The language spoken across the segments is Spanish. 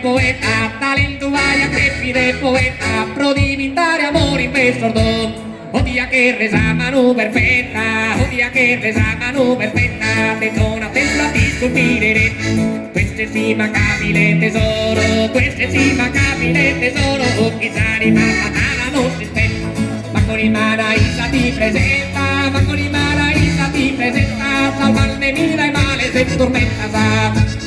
poeta, talento vaya che fide poeta, pro diventare amore in questo odia che resa mano perfetta, odia che resa mano perfetta, te dona templa di scolpire. Questo è sì mancabile tesoro, questo è sì mancabile tesoro, chissà di mamma non si spetta, ma con il mana Isa ti presenta, ma con il mana Isa ti presenta, salvarne mira e male se tormenta sa.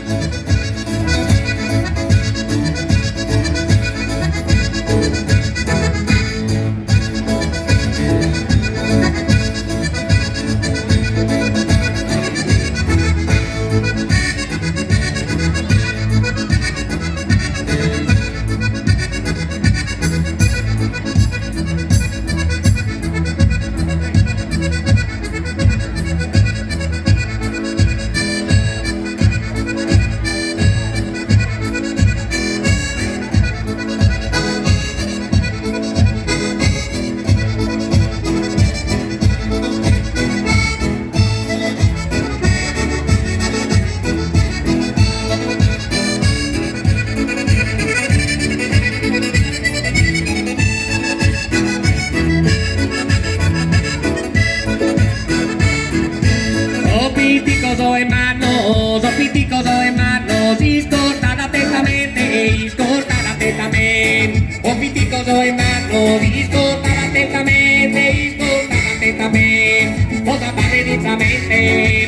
Piticoso en mano, si scorta attentamente, scorta attentamente. Oh piticoso en mano, si scorta attentamente, scorta attentamente. Posa paredizamente,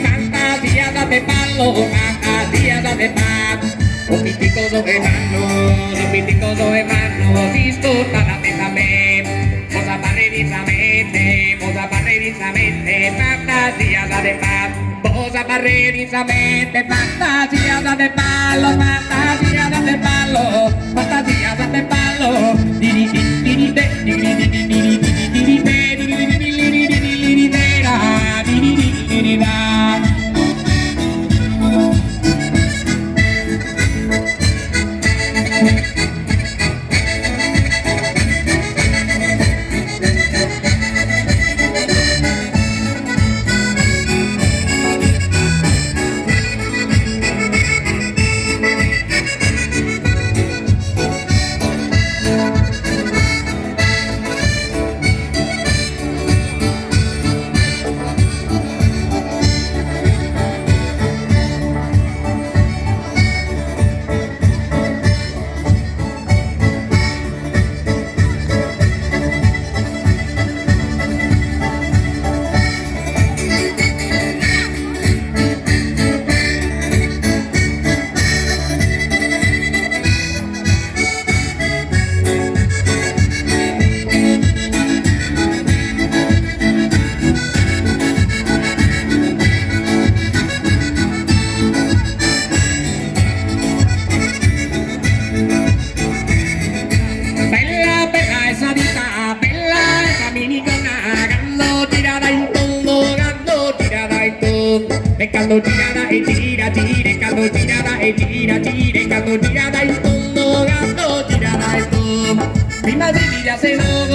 fantasia da te ballo, fantasia da te ballo. Oh piticoso en mano, si scorta attentamente. Posa paredizamente, fantasia da te ballo. Posa paredizamente, fantasia da te ballo, fantasia da te ballo, fantasia da te ballo. Di di de, di Caldo girada e gira, caldo girada e gira, caldo girada in tondo, caldo girada in tondo. Prima si gira se no,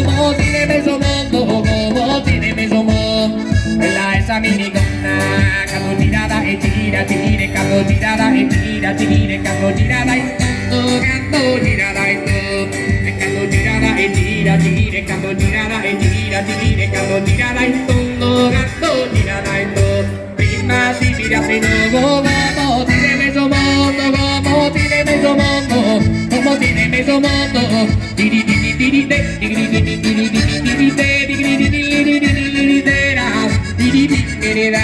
como tiene meso mondo, como tiene meso mondo. Bella esa minigonna, caldo girada e gira, caldo girada e gira, caldo girada in tondo, caldo girada in tondo. Caldo girada e gira, caldo girada e gira, caldo girada in tondo, caldo girada in tondo. Prima si gira se no, como tiene meso mondo, como tiene meso mondo, como tiene meso mondo. Diri diri diri de, diri diri diri diri diri de, diri diri diri diri diri de da, diri diri diri da.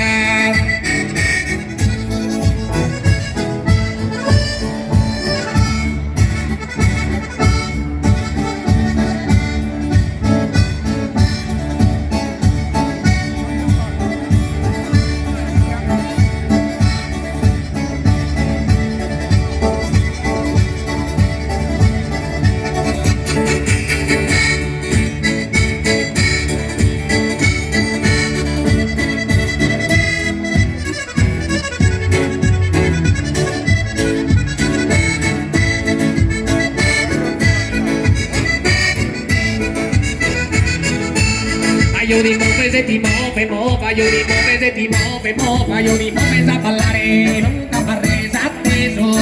Io di muove se ti muove, muova, io di muove se ti muove, muova, io di muove sa ballare, non da barresa atteso.